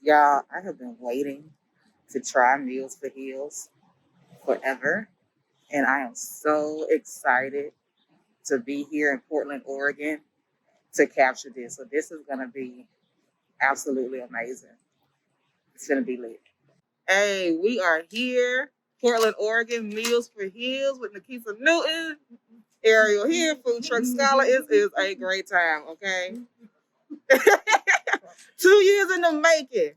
Y'all, I have been waiting to try Meals for Heels forever, and I am so excited to be here in Portland, Oregon to capture this. So this is gonna be absolutely amazing. It's gonna be lit. Hey, we are here, Portland, Oregon, Meals for Heels with Nikisa Newton, Ariel here, Food Truck Scholar. It is a great time, okay? 2 years in the making.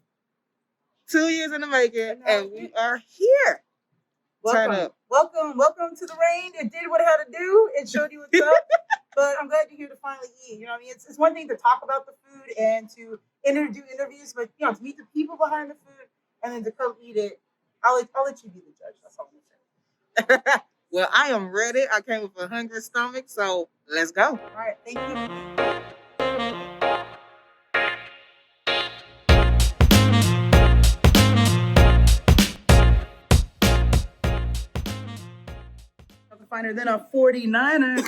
2 years in the making, and we are here. Welcome to the rain. It did what it had to do. It showed you what's up. But I'm glad you're here to finally eat. You know what I mean? It's one thing to talk about the food and to do interviews, but to meet the people behind the food and then to come eat it. I'll let you be the judge. That's all I'm gonna say. Well, I am ready. I came with a hungry stomach, so let's go. All right, thank you. Finer than a 49er.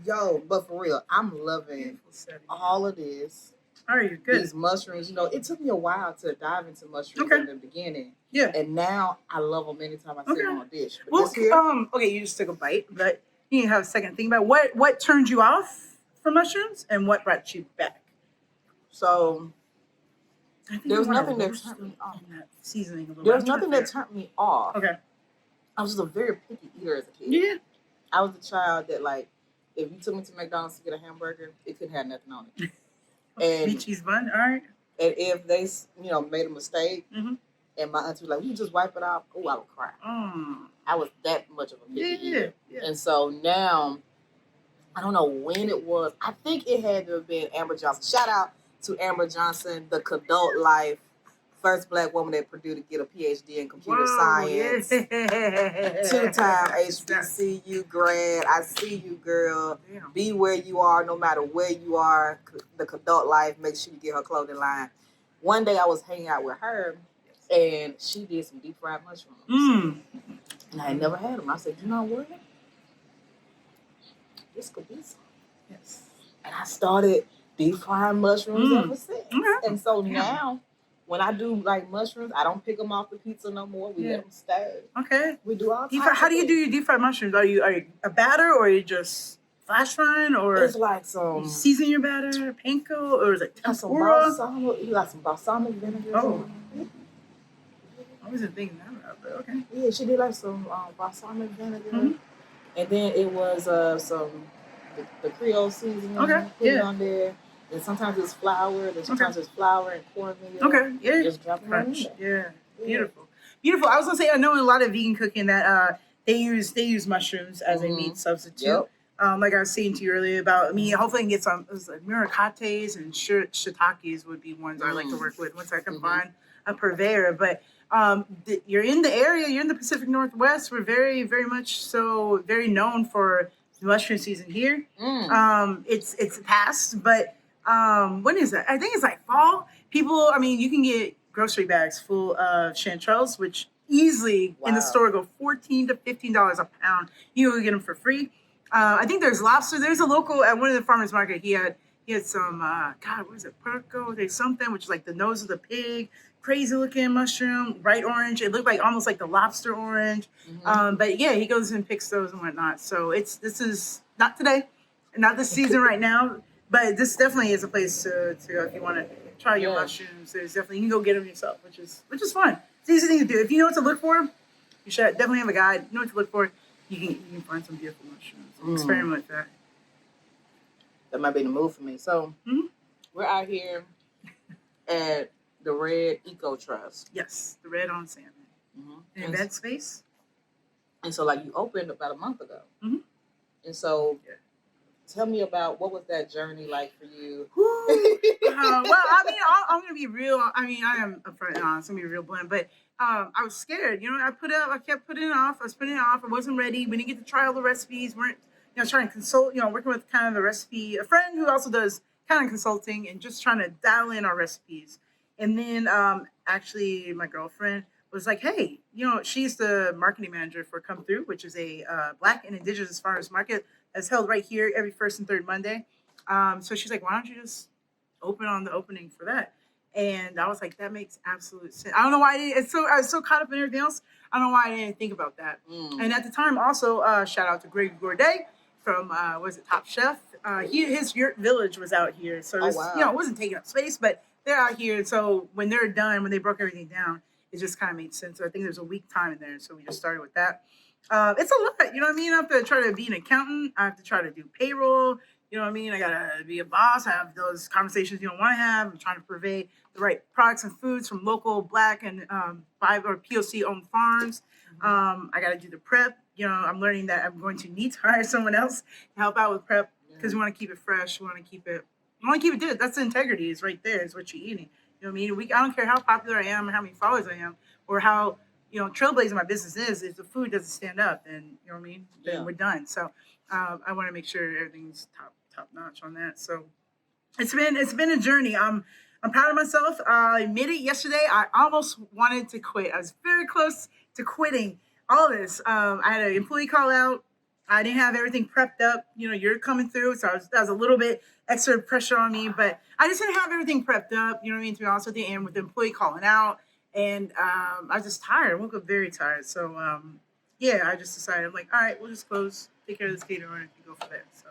Yo, but for real, I'm loving all of this. All right, you're good. These mushrooms, it took me a while to dive into mushrooms in the beginning. Yeah. And now I love them anytime I see them on a dish. But well, okay, you just took a bite, but you need to have a second think about what turned you off from mushrooms and what brought you back. So there was nothing that turned me off. Seasoning a little. There was nothing that turned me off. Okay. I was just a very picky eater as a kid. Yeah. I was a child that, like, if you took me to McDonald's to get a hamburger, it couldn't have nothing on it. And meat cheese bun, all right. And if they, made a mistake, and my auntie was like, "You just wipe it off," oh, I would cry. I was that much of a picky eater. Yeah. And so now, I don't know when it was. I think it had to have been Amber Johnson. Shout out to Amber Johnson, the Adult Life. First Black woman at Purdue to get a PhD in computer science. Yeah. 2-time HBCU grad. I see you, girl. Damn. Be where you are, no matter where you are. The Adult Life. Make sure you get her clothing line. One day I was hanging out with her, and she did some deep fried mushrooms. And I had never had them. I said, you know what? This could be something. Yes. And I started deep frying mushrooms ever since. And so now, when I do like mushrooms, I don't pick them off the pizza no more. We let them stay. Okay. We do all. How do you do your deep fried mushrooms? Are you a batter or are you just flash frying or? It's like some season your batter, panko, or is it tempura? You got some balsamic vinegar. Oh. I wasn't thinking that, but okay. Yeah, she did like some balsamic vinegar, and then it was some the Creole seasoning. Okay. Put it on there. And sometimes it's flour. Then sometimes it's flour and cornmeal. Okay, yeah. Just drop it in there. Yeah, beautiful. I was gonna say I know in a lot of vegan cooking that they use mushrooms as a meat substitute. Yep. Like I was saying to you earlier about hopefully I can get some murakates and shiitakes would be ones I like to work with once I can find a purveyor. But you're in the area, you're in the Pacific Northwest. We're very, very much so very known for the mushroom season here. It's past, but when is that? I think it's like fall. People, you can get grocery bags full of chanterelles, which easily in the store go $14 to $15 a pound. You can get them for free. I think there's lobster. There's a local at one of the farmers market. He had some what is it? Puerco, there's something which is like the nose of the pig. Crazy looking mushroom, bright orange. It looked like almost like the lobster orange. But yeah, he goes and picks those and whatnot. So this is not today, not the season right now. But this definitely is a place to if you want to try your mushrooms. There's definitely, you can go get them yourself, which is fun. It's an easy thing to do. If you know what to look for, you should definitely have a guide. You know what to look for. You can find some beautiful mushrooms. Experiment with that. That might be the move for me. So we're out here at the Red Eco Trust. Yes, the Red on Salmon. In that space. And so, like, you opened about a month ago. And so, tell me about what was that journey like for you? I'm going to be real. I am upfront and honest. I'm going to be real blunt. But I was scared. I kept putting it off. I was putting it off. I wasn't ready. We didn't get to try all the recipes. Weren't, trying to consult, working with kind of the recipe, a friend who also does kind of consulting and just trying to dial in our recipes. And then actually my girlfriend was like, hey, she's the marketing manager for Come Through, which is a Black and Indigenous farmers market that's held right here every first and third Monday. So she's like, why don't you just open on the opening for that. And I was like, that makes absolute sense. I don't know why I didn't. I was so caught up in everything else. I don't know why I didn't think about that. And at the time, also, shout out to Greg Gourdet from, was it Top Chef? His Yurt Village was out here. So, it was, it wasn't taking up space, but they're out here. So when they're done, when they broke everything down, it just kind of made sense. So I think there's a week time in there. So we just started with that. It's a lot, you know what I mean? I have to try to be an accountant. I have to try to do payroll. You know what I mean? I gotta be a boss. I have those conversations you don't want to have. I'm trying to purvey the right products and foods from local Black and POC owned farms. I gotta do the prep. You know, I'm learning that I'm going to need to hire someone else to help out with prep because we want to keep it fresh. We want to keep it good. That's the integrity. Is right there. Is what you're eating. You know what I mean? I don't care how popular I am or how many followers I am or how trailblazing my business is. If the food doesn't stand up, then you know what I mean. Then we're done. So I want to make sure everything's top notch on that. So it's been a journey. I'm proud of myself. I admitted yesterday I almost wanted to quit. I was very close to quitting all this. I had an employee call out. I didn't have everything prepped up. You're coming through, so that was a little bit extra pressure on me. But I just didn't have everything prepped up. You know what I mean? To be honest with you, and with the employee calling out, and I was just tired. I woke up very tired. So I just decided, I'm like, all right, we'll just close, take care of this catering, and go from there. So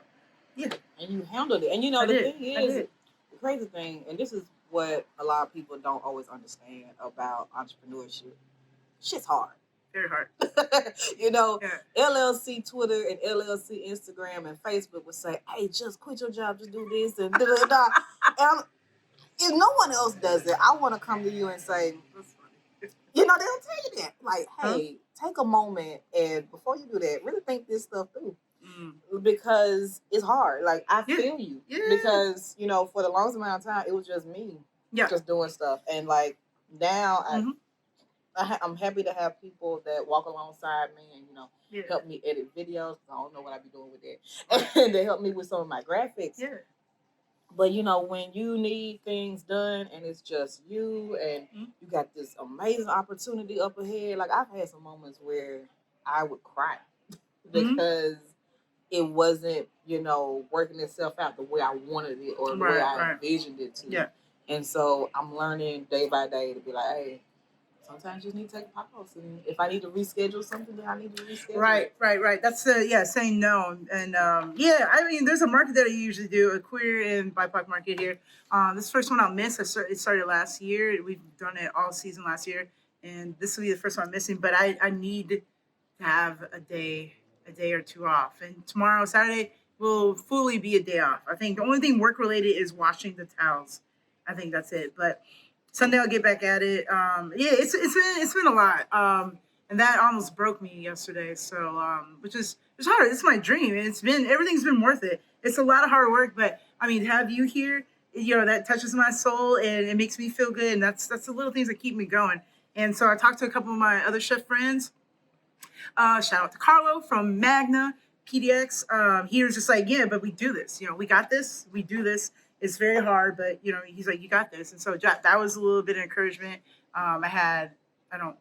yeah. And you handled it. And the crazy thing, and this is what a lot of people don't always understand about entrepreneurship. Shit's hard. Very hard. LLC Twitter and LLC Instagram and Facebook would say, hey, just quit your job, just do this and da-da-da. And if no one else does it, I want to come to you and say, they'll tell you that. Like, hey, take a moment and before you do that, really think this stuff through. Because it's hard. Like, I feel you. Yeah. Because, for the longest amount of time, it was just me just doing stuff. And, like, now I'm happy to have people that walk alongside me and, help me edit videos. I don't know what I be doing with that. And they help me with some of my graphics. Yeah. But, when you need things done and it's just you and you got this amazing opportunity up ahead, like, I've had some moments where I would cry because it wasn't, working itself out the way I wanted it or the way I envisioned it to. Yeah. And so I'm learning day by day to be like, hey, sometimes you just need to take a pause. And if I need to reschedule something, then I need to reschedule. Right. That's saying no. And there's a market that I usually do, a queer and BIPOC market here. This first one I'll miss. It started last year. We've done it all season last year. And this will be the first one I'm missing. But I need to have a day or two off. And tomorrow, Saturday, will fully be a day off. I think the only thing work-related is washing the towels. I think that's it. But Sunday I'll get back at it. It's been a lot. And that almost broke me yesterday. So which is it's hard. It's my dream. Everything's been worth it. It's a lot of hard work, but I mean, to have you here, that touches my soul and it makes me feel good. And that's the little things that keep me going. And so I talked to a couple of my other chef friends. Shout out to Carlo from Magna PDX. He was just like, yeah, but we do this. We got this. We do this. It's very hard, but he's like, you got this. And so that was a little bit of encouragement. I don't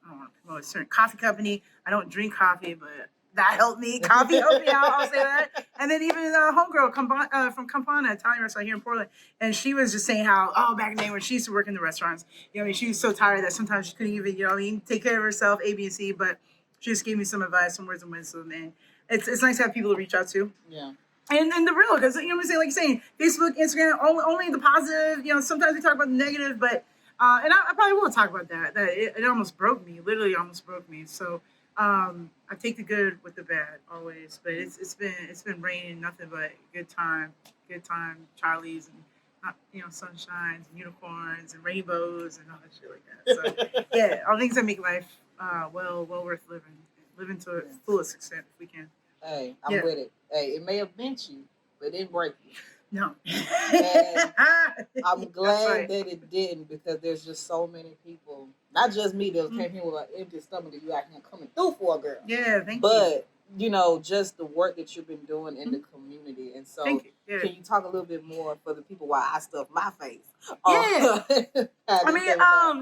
want to promote a certain coffee company. I don't drink coffee, but that helped me. Coffee helped me out. I'll say that. And then even homegirl from Campana, Italian restaurant here in Portland, and she was just saying how back in the day when she used to work in the restaurants, she was so tired that sometimes she couldn't even take care of herself, A, B, and C. But she just gave me some advice, some words of wisdom, and it's nice to have people to reach out to. Yeah. And the real, because what I'm saying, like you're saying, Facebook, Instagram, only the positive. Sometimes we talk about the negative, but and I probably will talk about that. That it almost broke me, literally almost broke me. So I take the good with the bad always. But it's been raining, nothing but good time, Charlie's and sunshines and unicorns and rainbows and all that shit like that. So all things that make life well worth living to its fullest extent if we can. Hey, I'm with it. Hey, it may have bent you, but it didn't break you. No. And I'm glad that it didn't because there's just so many people, not just me, that came here with an empty stomach that you out here coming through for a girl. Yeah, thank you. But, just the work that you've been doing in the community. And so, can you talk a little bit more for the people why I stuffed my face? Yeah.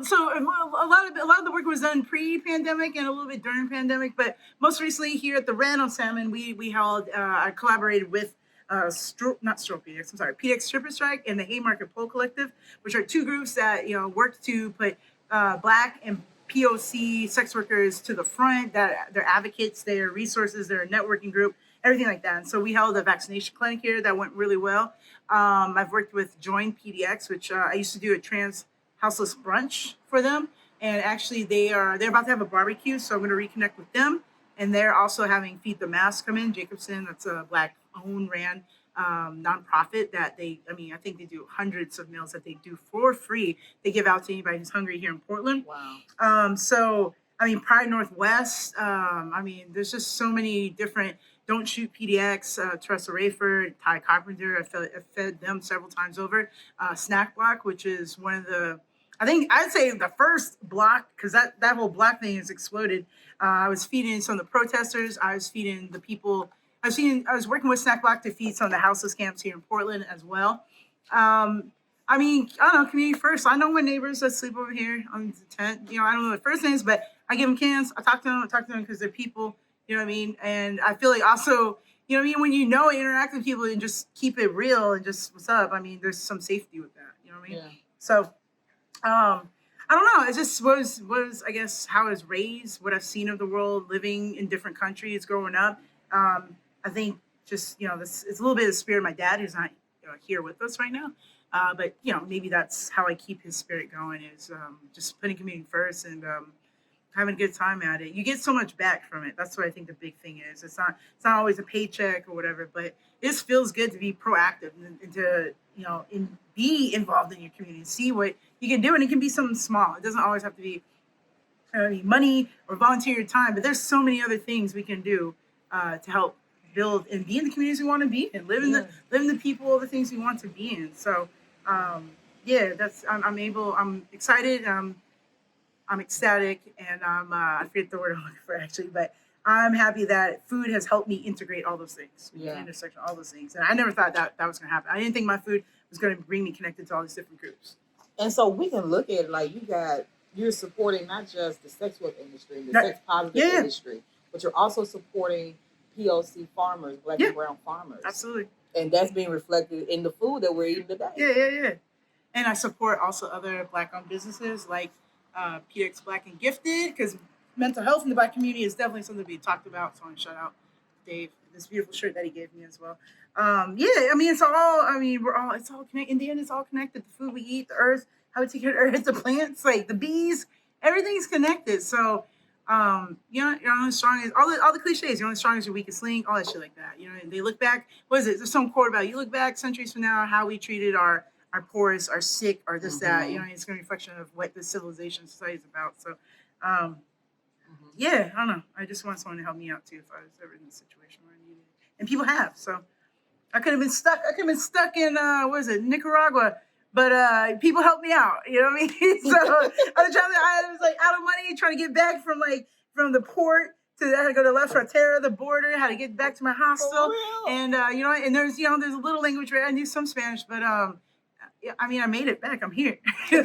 So a lot of the work was done pre-pandemic and a little bit during pandemic, but most recently here at the Randall Salmon, we held, I collaborated with PDX, I'm sorry, PDX Stripper Strike and the Haymarket Pole Collective, which are two groups that work to put Black and POC sex workers to the front. That they're advocates, they're resources, they're a networking group, everything like that. And so we held a vaccination clinic here that went really well. I've worked with Join PDX, which I used to do a trans houseless brunch for them. And actually they're about to have a barbecue, so I'm going to reconnect with them. And they're also having Feed the Mask come in. Jacobson, that's a Black owned ran nonprofit that I think they do hundreds of meals that they do for free. They give out to anybody who's hungry here in Portland. Wow. So Pride Northwest. There's just so many different. Don't Shoot PDX, Teresa Rayford, Ty Carpenter. I fed them several times over. Snack Block, which is one of the, I think I'd say the first block, because that whole block thing has exploded. I was feeding some of the protesters. I was feeding the people. I was working with Snack Block to feed some of the houseless camps here in Portland as well. I don't know, community first. I know my neighbors that sleep over here on the tent. I don't know their first names, but I give them cans. I talk to them because they're people. You know what I mean? And I feel like also, when interact with people and just keep it real and just what's up. There's some safety with that. You know what I mean? Yeah. So, I don't know. It just was I guess how I was raised, what I've seen of the world, living in different countries, growing up. I think just this it's a little bit of the spirit of my dad, who's not here with us right now. But maybe that's how I keep his spirit going, is just putting community first and having a good time at it. You get so much back from it. That's what I think the big thing is. It's not always a paycheck or whatever, but it feels good to be proactive and to be involved in your community, see what you can do, and it can be something small. It doesn't always have to be money or volunteer your time, but there's so many other things we can do to help build and be in the communities we want to be in, live in the people, the things we want to be in. So I'm excited. I'm ecstatic, and I forget the word I'm looking for actually, but I'm happy that food has helped me integrate all those things. Yeah. Intersection, all those things. And I never thought that was going to happen. I didn't think my food was going to bring me connected to all these different groups. And so we can look at it like you're supporting not just the sex work industry, the sex positive industry, but you're also supporting POC farmers, Black and brown farmers. Absolutely. And that's being reflected in the food that we're eating today. Yeah. And I support also other Black-owned businesses like PDX Black and Gifted, because mental health in the Black community is definitely something to be talked about. So I want to shout out Dave, this beautiful shirt that he gave me as well. It's all connected. In the end, it's all connected. The food we eat, the earth, how we take care of the earth, the plants, like the bees, everything's connected. So, you're only strong as all the cliches. You're only strong as your weakest link, all that shit like that. And they look back. What is it? There's some quote about you look back centuries from now, how we treated our poorest, our sick, or this, that. It's going to be a reflection of what the civilization society is about. So, I don't know. I just want someone to help me out too if I was ever in a situation where I needed it. And people have. So I could have been stuck in Nicaragua, but people helped me out. You know what I mean? So I was like out of money trying to get back from the port to I had to go to La Frontera, the border, how to get back to my hostel. And and there's there's a little language where I knew some Spanish, but I made it back. I'm here. I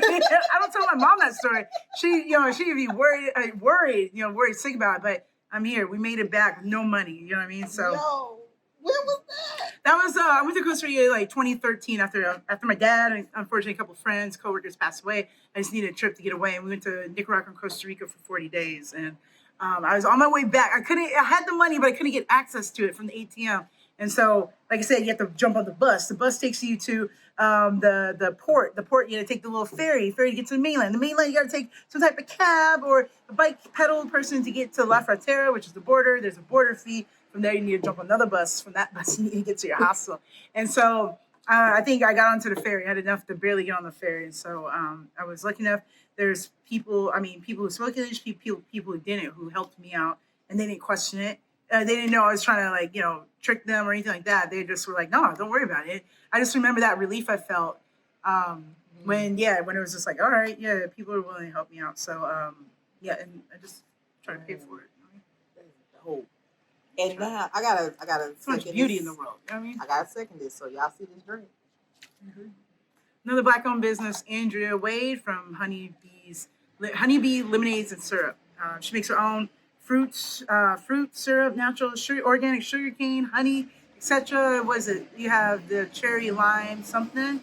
don't tell my mom that story. She'd be worried sick about it, but I'm here. We made it back with no money. You know what I mean? So. Yo, when was that? That was I went to Costa Rica like 2013 after my dad and unfortunately a couple of friends, coworkers passed away. I just needed a trip to get away, and we went to Nicaragua and Costa Rica for 40 days. And I was on my way back. I had the money, but I couldn't get access to it from the ATM. And so, like I said, you have to jump on the bus. The bus takes you to the port. The port, you got to take the little ferry to get to the mainland. The mainland, you got to take some type of cab or a bike pedal person to get to La Frontera, which is the border. There's a border fee. From there, you need to jump on another bus. From that bus, you need to get to your hostel. And so I think I got onto the ferry. I had enough to barely get on the ferry. And so I was lucky enough. There's people who spoke English, people who didn't, who helped me out. And they didn't question it. They didn't know I was trying to trick them or anything like that. They just were like, no, don't worry about it. I just remember that relief I felt when it was just like, all right, yeah, people are willing to help me out. So and I just try to pay for it. That's dope. And now I gotta so much beauty in the world. You know what I mean? I gotta second this. So y'all see this drink. Mm-hmm. Another Black-owned business, Andrea Wade from Honeybee Lemonades and Syrup. She makes her own fruit syrup, natural sugar, organic sugarcane, honey, etc. Was it? You have the cherry lime something.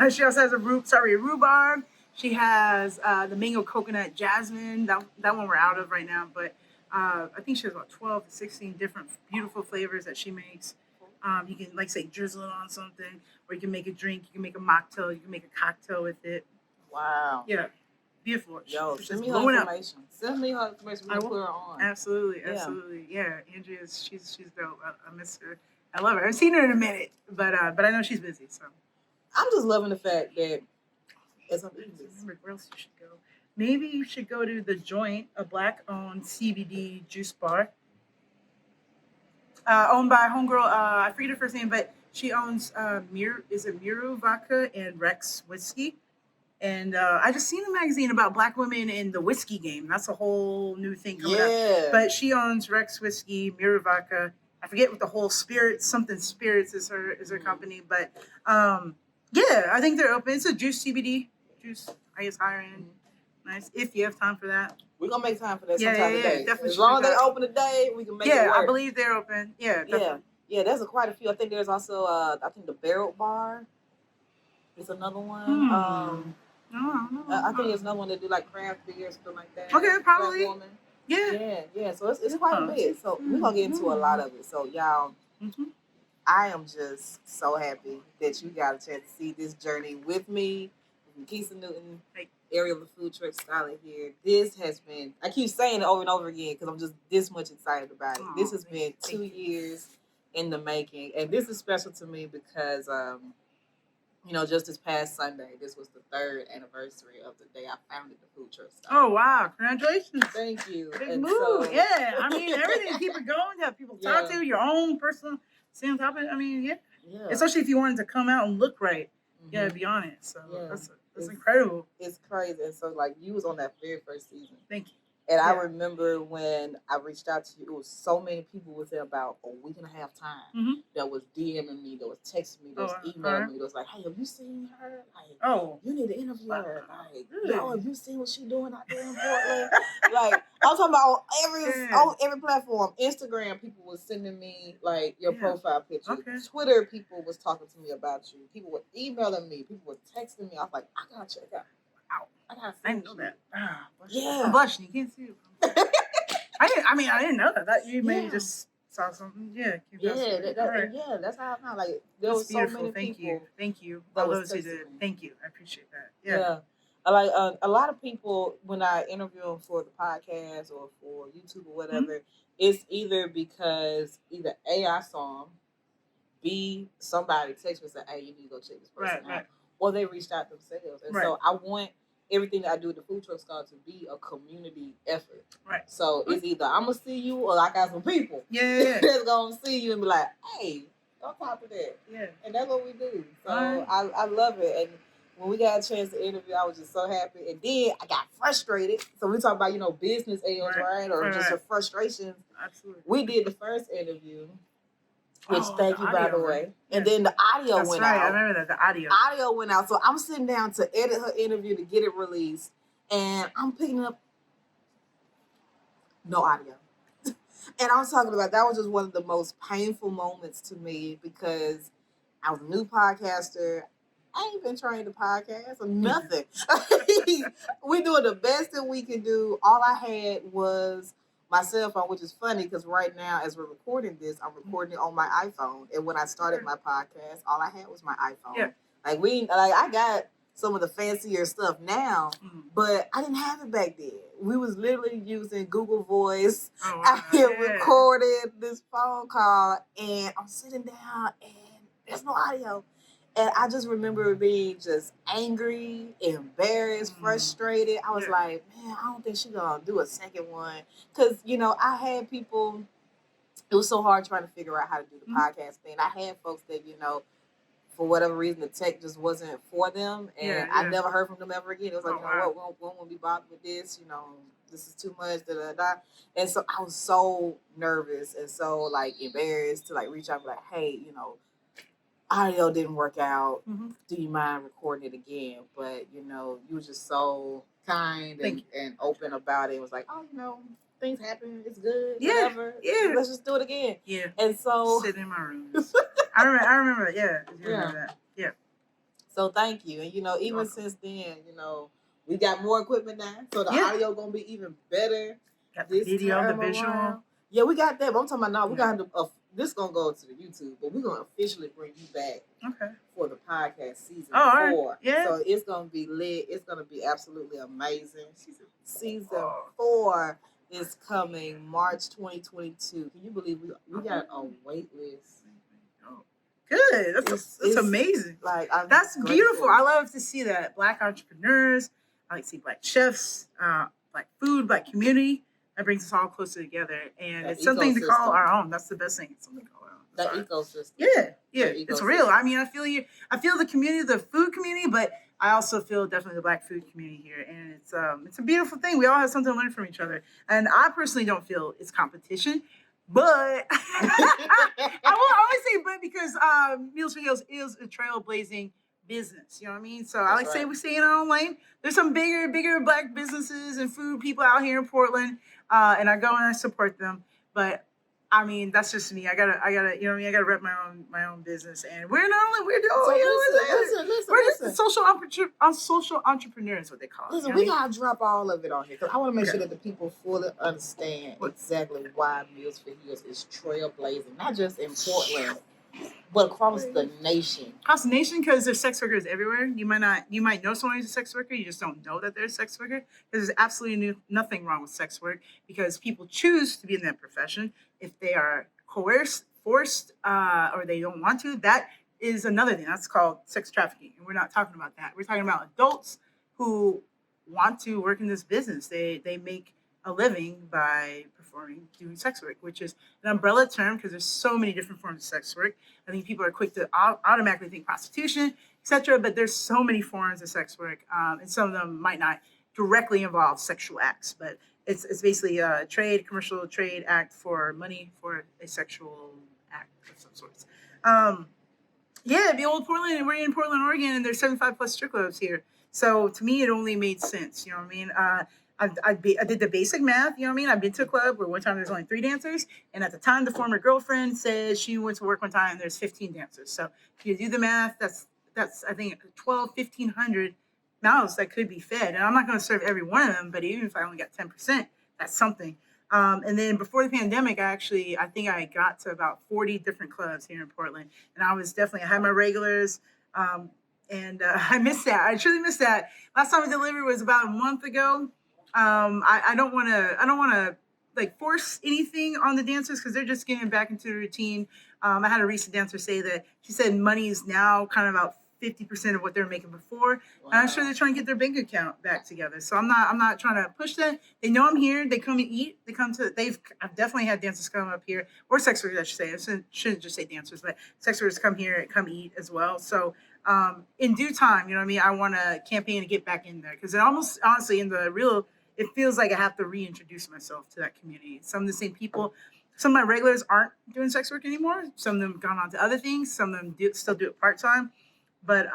She also has a rhubarb. She has the mango coconut jasmine. That one we're out of right now, but I think she has about 12 to 16 different beautiful flavors that she makes. You can like say drizzle it on something, or you can make a drink. You can make a mocktail. You can make a cocktail with it. Wow. Yeah, beautiful. Yo, She's send just me her blowing up. information. Send me her information. We I can will. put her on. Absolutely, Yeah. absolutely. Yeah, Andrea, she's dope. I miss her. I love her. I haven't seen her in a minute, but I know she's busy. So I'm just loving the fact that it's on remember where else you should go. Maybe you should go to the Joint, a black-owned CBD juice bar, owned by a homegirl. I forget her first name, but she owns Miru Vodka and Rex Whiskey. And I just seen a magazine about black women in the whiskey game. That's a whole new thing coming up. Yeah. But she owns Rex Whiskey, Miru Vodka. I forget what the whole Spirits is her company. But yeah, I think they're open. It's a juice CBD juice. I guess higher end. Nice if you have time for that. We're gonna make time for that Yeah, sometime yeah, today. definitely As long as should they do open today, we can make it Yeah, work. I believe they're open. Yeah, definitely. Yeah, there's quite a few. I think there's also I think the Barrel Bar is another one. I think there's another one that do like craft beer or something like that. Okay, probably. Black woman. Yeah. Yeah. So it's quite a bit. So we're gonna get into a lot of it. So y'all, I am just so happy that you got a chance to see this journey with me. Keisha Newton, Ariel the Food Truck Scholar here. This has been, I keep saying it over and over again because I'm just this much excited about it. This has been 2 years in the making. And this is special to me because, just this past Sunday, this was the 3rd anniversary of the day I founded the Food Truck Scholar. Oh, wow. Congratulations. Thank you. Big move. Yeah. I mean, everything, keep it going. Have people talk to your own personal, stay on top of it. I mean, yeah. Especially if you wanted to come out and look right. You gotta be on it. So that's incredible. It's crazy. And so, like, you was on that very first season. Thank you. And I remember when I reached out to you, it was so many people within about a week and a half time that was DMing me, that was texting me, that was emailing me, that was like, hey, have you seen her? Like, you need to interview her. Like, yo, have you seen what she's doing out there in Portland? Like, I'm talking about on every platform. Instagram, people was sending me like your profile picture. Okay. Twitter, people was talking to me about you. People were emailing me. People were texting me. I was like, I gotta check out. I didn't know that. Yeah. I'm blushing. You can't see it. I didn't know that. You maybe just saw something. Yeah. That's how I found. Like, there was so many people. Thank you. That All was those who did. Thank you. I appreciate that. Yeah. Like a lot of people, when I interview them for the podcast or for YouTube or whatever, it's either because either A, I saw them, B, somebody text me and said, hey, you need to go check this person out. Or they reached out themselves. And so I want everything that I do at the Food Truck Scholar to be a community effort. Right. So it's either I'm going to see you or I got some people that's going to see you and be like, hey, don't talk to that. Yeah. And that's what we do. So I love it. And when we got a chance to interview, I was just so happy. And then I got frustrated. So we talk about, business ails, right? Or just your frustrations. Absolutely. We did the first interview. Which thank you, by the way. And then the audio went out. I remember that, the audio. Audio went out. So I'm sitting down to edit her interview to get it released. And I'm picking up no audio. And I'm talking about, that was just one of the most painful moments to me because I was a new podcaster. I ain't been trained to podcast or nothing. We doing the best that we can do. All I had was my cell phone, which is funny because right now, as we're recording this, I'm recording it on my iPhone. And when I started my podcast, all I had was my iPhone. Yeah. I got some of the fancier stuff now, but I didn't have it back then. We was literally using Google Voice. I recorded this phone call, and I'm sitting down, and there's no audio. And I just remember being just angry, embarrassed, frustrated. I was like, man, I don't think she's going to do a second one. Because, I had people, it was so hard trying to figure out how to do the podcast thing. I had folks that, for whatever reason, the tech just wasn't for them. And I never heard from them ever again. It was like, we won't be bothered with this. This is too much, da-da-da. And so I was so nervous and so, embarrassed to, reach out and be like, hey, audio didn't work out. Do you mind recording it again? But, you were just so kind and open about it. It was like, things happen. It's good. Yeah, Whatever. yeah. Let's just do it again. Yeah. And so Sitting in my rooms. I remember that. Yeah. I remember that. Yeah. So thank you. And even since then, we got more equipment now, so the audio gonna be even better. Got the video, the visual. Around. Yeah, we got that. But I'm talking about now. We got to. This gonna go to the YouTube, but we're gonna officially bring you back. Okay. For the podcast season 4. Right. Yeah. So it's gonna be lit. It's gonna be absolutely amazing. Season 4 is coming March 2022. Can you believe we got a wait list? Good. That's amazing. Like that's beautiful. I love to see that. Black entrepreneurs. I like to see Black chefs, Black food, Black community. That brings us all closer together, and it's something to call our own. That's the best thing. It's something to call our own. That ecosystem. Yeah, it's real. I mean, I feel the community, the food community, but I also feel definitely the Black food community here, and it's a beautiful thing. We all have something to learn from each other, and I personally don't feel it's competition, but I will always say but because Meals for Heels is a trailblazing business. You know what I mean? So I like to say we stay in our own lane. There's some bigger Black businesses and food people out here in Portland, and I go and I support them, but. I mean, that's just me. I gotta, you know what I mean? I gotta rep my own business, and we're just social entrepreneurs, what they call it. Listen, we gotta drop all of it on here because I want to make sure that the people fully understand exactly why Meals for Heels is trailblazing, not just in Portland, but across the nation. Across the nation, because there's sex workers everywhere. You might know someone who's a sex worker. You just don't know that they're a sex worker. Because there's absolutely nothing wrong with sex work because people choose to be in that profession. If they are coerced, forced, or they don't want to, that is another thing. That's called sex trafficking. And we're not talking about that. We're talking about adults who want to work in this business. They make a living by doing sex work, which is an umbrella term because there's so many different forms of sex work. I think people are quick to automatically think prostitution, etc. But there's so many forms of sex work, and some of them might not directly involve sexual acts, but it's basically a commercial trade act for money for a sexual act of some sorts. Be old Portland, and we're in Portland, Oregon, and there's 75 plus strip clubs here. So to me, it only made sense. You know what I mean? I did the basic math, you know what I mean? I've been to a club where one time there's only 3 dancers, and at the time the former girlfriend said she went to work one time and there's 15 dancers. So if you do the math, that's I think 1,500 mouths that could be fed. And I'm not going to serve every one of them, but even if I only got 10%, that's something. And then before the pandemic, I think I got to about 40 different clubs here in Portland, and I had my regulars. And I missed that. I truly missed that. Last time I delivered was about a month ago. I don't want to like force anything on the dancers because they're just getting back into the routine. I had a recent dancer say that she said money is now kind of about 50% of what they were making before. Wow. And I'm sure they're trying to get their bank account back together. So I'm not trying to push them. They know I'm here. They come and eat. I've definitely had dancers come up here, or sex workers, I should say. I shouldn't just say dancers, but sex workers come here, come eat as well. So in due time, you know what I mean? I want to campaign to get back in there because honestly, it feels like I have to reintroduce myself to that community. Some of the same people, some of my regulars aren't doing sex work anymore. Some of them have gone on to other things. Some of them still do it part-time. But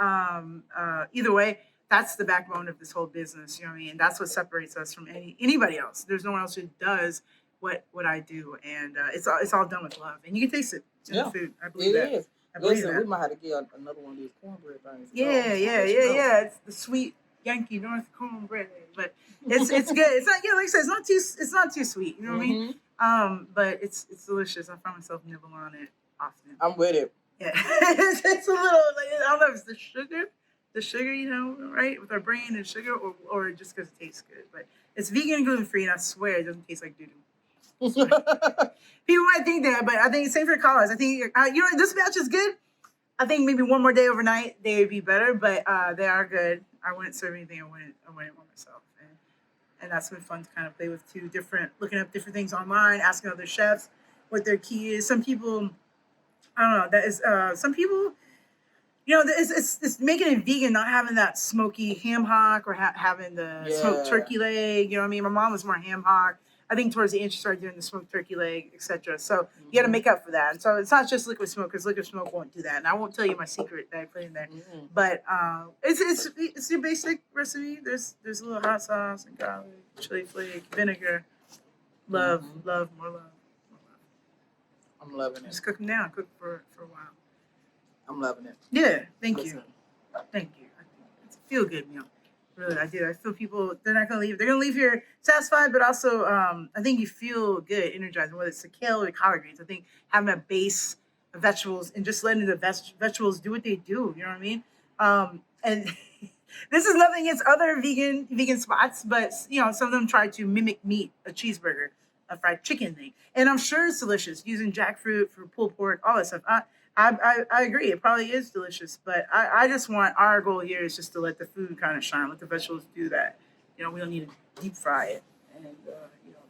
either way, that's the backbone of this whole business. You know what I mean? That's what separates us from anybody else. There's no one else who does what I do. And it's all done with love. And you can taste it in the food. I believe that. It is. Listen, we might have to get another one of these cornbread things. Yeah. It's the sweet Yankee North cornbread, but it's good. It's not like I said, it's not too sweet. You know what I mean? But it's delicious. I find myself nibbling on it often. I'm with it. Yeah, it's a little like I don't know if it's the sugar, you know, right, with our brain and sugar, or just because it tastes good. But it's vegan and gluten free, and I swear it doesn't taste like doo doo. People might think that, but I think it's same for the colors. I think this batch is good. I think maybe one more day overnight they would be better, but they are good. I wouldn't serve anything. I wouldn't want myself, and that's been fun to kind of play with looking up different things online, asking other chefs what their key is. Some people, I don't know. That is some people, you know, it's making it vegan, not having that smoky ham hock or having the smoked turkey leg. You know what I mean? My mom was more ham hock. I think towards the end she started doing the smoked turkey leg, etc. So you got to make up for that. And so it's not just liquid smoke because liquid smoke won't do that. And I won't tell you my secret that I put in there. But it's your basic recipe. There's a little hot sauce and garlic, chili flake, vinegar, Love, Mhm. love, more love. I'm loving it. Just cook them down. Cook for a while. I'm loving it. Yeah, thank you. Listen, Thank you. It's a feel good meal. Really, I do. I feel people, they're not going to leave. They're going to leave here satisfied, but also I think you feel good, energized, whether it's the kale or the collard greens. I think having a base of vegetables and just letting the vegetables do what they do. You know what I mean? And this is nothing against other vegan spots, but some of them try to mimic meat, a cheeseburger, a fried chicken thing, and I'm sure it's delicious using jackfruit for pulled pork, all that stuff. I agree. It probably is delicious, but I just want our goal here is just to let the food kind of shine, let the vegetables do that. We don't need to deep fry it and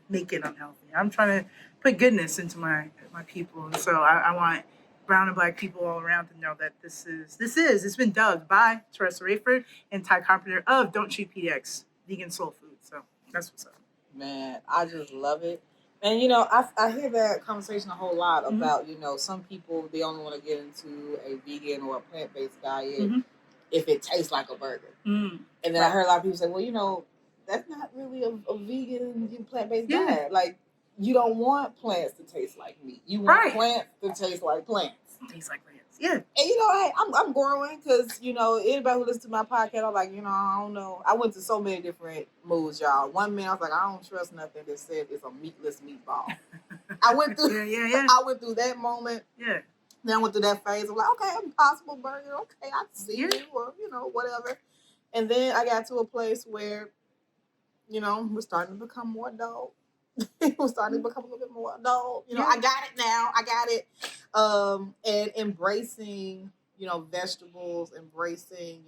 make it unhealthy. I'm trying to put goodness into my people, and so I want brown and black people all around to know that it's been dubbed by Teresa Rayford and Ty Carpenter of Don't Cheat PDX Vegan Soul Food. So that's what's up. man, I just love it. And I hear that conversation a whole lot about some people they only want to get into a vegan or a plant-based diet if it tastes like a burger. And then I heard a lot of people say, well, that's not really a vegan plant-based diet. Like you don't want plants to taste like meat. You want plants to taste like plants. Taste like plants. Yeah. And hey, I'm growing because anybody who listens to my podcast, I'm like, I don't know. I went to so many different moods, y'all. One minute I was like, I don't trust nothing that said it's a meatless meatball. I went through I went through that moment. Yeah. Then I went through that phase of like, okay, Impossible Burger, okay, I see you, or whatever. And then I got to a place where, we're starting to become more adult. We're starting to become a little bit more adult. I got it now. I got it. And embracing, vegetables, embracing,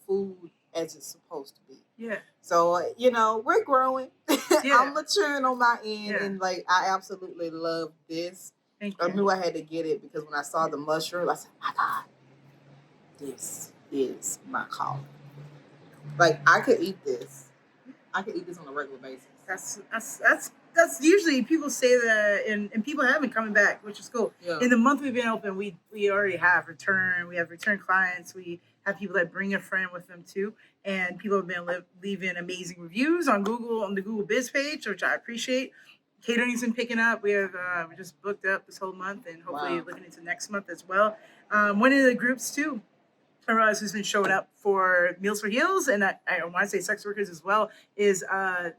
food as it's supposed to be. Yeah. So, we're growing. I'm maturing on my end, and like I absolutely love this. Thank you. I knew I had to get it because when I saw the mushroom, I said, "My God, this is my calling." Like I could eat this. I could eat this on a regular basis. That's usually people say that, and people have been coming back, which is cool. Yeah. In the month we've been open, we already have return. We have return clients. We have people that bring a friend with them too, and people have been leaving amazing reviews on Google, on the Google Biz page, which I appreciate. Catering's been picking up. We just booked up this whole month, and hopefully looking into next month as well. One of the groups too, who's been showing up for Meals for Heals, and I want to say sex workers as well, is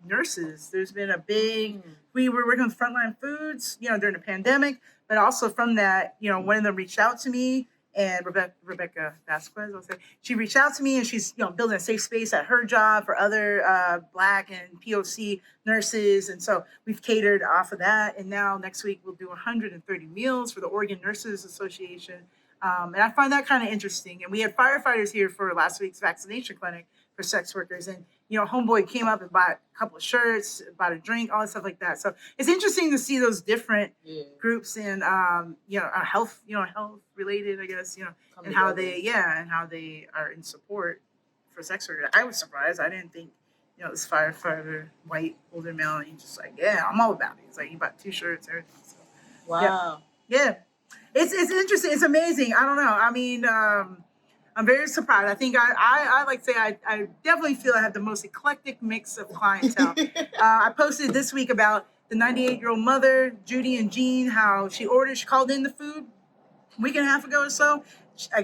nurses. There's been a big, we were working with Frontline Foods, during the pandemic, but also from that, one of them reached out to me, and Rebecca Vasquez, I'll say, she reached out to me, and she's, building a safe space at her job for other Black and POC nurses, and so we've catered off of that, and now next week we'll do 130 meals for the Oregon Nurses Association. And I find that kind of interesting. And we had firefighters here for last week's vaccination clinic for sex workers. And, homeboy came up and bought a couple of shirts, bought a drink, all that stuff like that. So it's interesting to see those different groups and, health related, I guess, and how they are in support for sex workers. I was surprised. I didn't think, this firefighter, white, older male, and he's just like, yeah, I'm all about it. He's like, he bought 2 shirts, everything. So, wow. Yeah. It's interesting. It's amazing. I don't know. I mean, I'm very surprised. I think I like to say I definitely feel I have the most eclectic mix of clientele. I posted this week about the 98-year-old mother, Judy and Jean, how she called in the food a week and a half ago or so.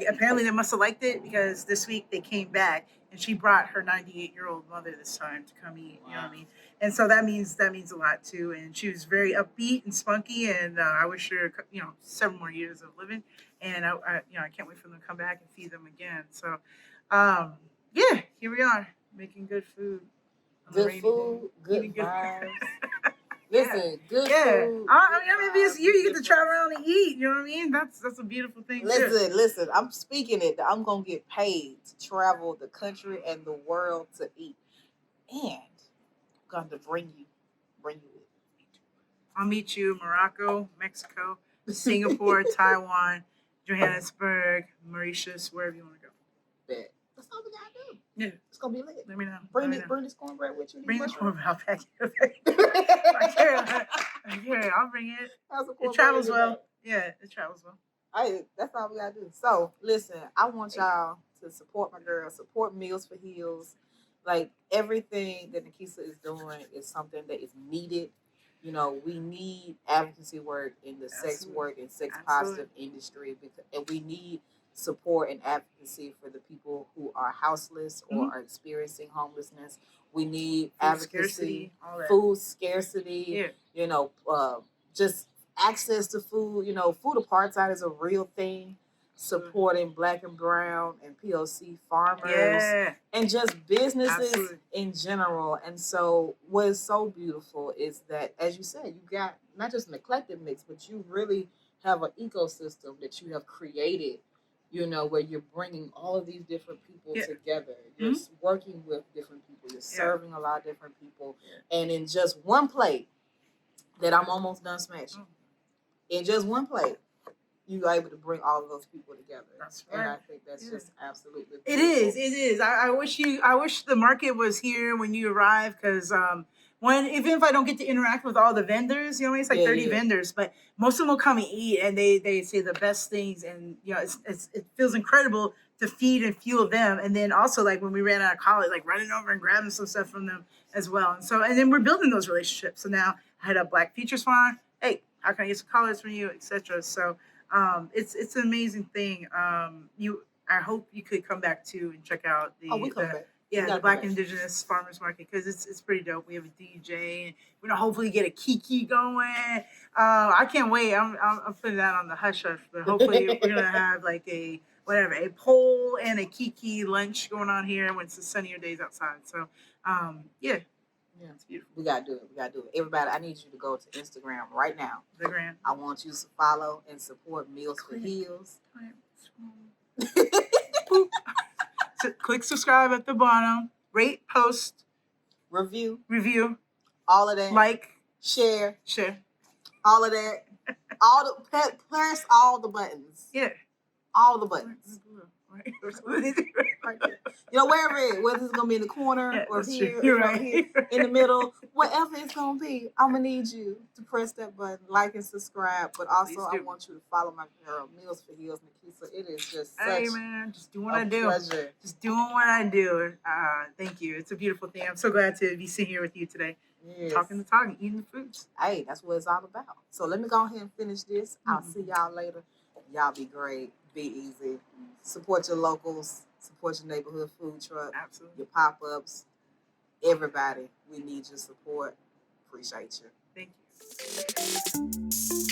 Apparently they must have liked it because this week they came back and she brought her 98-year-old mother this time to come eat. You know what I mean? And so that means a lot too. And she was very upbeat and spunky, and I wish her, several more years of living. And I can't wait for them to come back and feed them again. So, here we are making good food. Good food, good vibes. Listen, good food. I mean, you get to travel around and eat. You know what I mean? That's a beautiful thing. Listen. I'm speaking it. I'm gonna get paid to travel the country and the world to eat, and I'm going to bring you in. I'll meet you in Morocco, Mexico, Singapore, Taiwan, Johannesburg, Mauritius, wherever you want to go. Bet. That's all we gotta do. Yeah, it's gonna be lit. Let me know. Bring this cornbread with you. Bring the cornbread. I'll pack it. Yeah, I'll bring it. It travels well. Yeah, it travels well. That's all we gotta do. So listen, I want y'all to support my girl, support Meals for Heals. Like everything that Nikisa is doing is something that is needed. You know, we need advocacy work in the sex Absolutely. work and sex Absolutely. positive industry, because, and we need support and advocacy for the people who are houseless or Mhm. are experiencing homelessness. We need Food advocacy, scarcity, all that. food scarcity, Yeah. you know, just access to food. You know, food apartheid is a real thing. Supporting Black and Brown and POC farmers, Yeah. and just businesses Absolutely. in general. And so what is so beautiful is that, as you said, you got not just an eclectic mix, but you really have an ecosystem that you have created, you know, where you're bringing all of these different people Yeah. together. You're working with different people. You're Yeah. serving a lot of different people. And in just one plate that I'm almost done smashing, in just one plate, you are able to bring all of those people together. That's And I right. think that's Yeah. just absolutely It beautiful. is. It is. I wish the market was here when you arrive, because when even if I don't get to interact with all the vendors, you know, it's like Yeah, 30 yeah. vendors, but most of them will come and eat, and they say the best things, and you know, it feels incredible to feed and fuel them. And then also, like when we ran out of college, like running over and grabbing some stuff from them as well. And so, and then we're building those relationships. So now I head up Black Features Farm. Hey, how can I get some colors from you, etc. So it's an amazing thing. I hope you could come back too and check out Oh, we come back. the Black Indigenous Farmers Market, because it's pretty dope. We have a DJ, and we're gonna hopefully get a Kiki going. I can't wait. I'm putting that on the hush hush, but hopefully we're gonna have like a pole and a Kiki lunch going on here when it's the sunnier days outside. So yeah, it's beautiful. We gotta do it. We gotta do it. Everybody, I need you to go to Instagram right now. The grand. I want you to follow and support Meals for Heels. So click subscribe at the bottom. Rate, post, Review, all of that. like, share, all of that. All the press all the buttons. Yeah. All the buttons. Right. Right there. You know, wherever it, whether it's gonna be in the corner or here, You're you know, right. here, in the middle, whatever it's gonna be, I'm gonna need you to press that button, like and subscribe. But also, I want you to follow my girl, Meals for Heels, Nikisa. It is just such hey man, just doing what I do. pleasure. Just doing what I do. Thank you. It's a beautiful thing. I'm so glad to be sitting here with you today. Yes. Talking the talk and eating the foods. Hey, that's what it's all about. So let me go ahead and finish this. I'll see y'all later. Y'all be great. Be easy. Support your locals. Support your neighborhood food truck. Absolutely. Your pop-ups. Everybody, we need your support. Appreciate you. Thank you.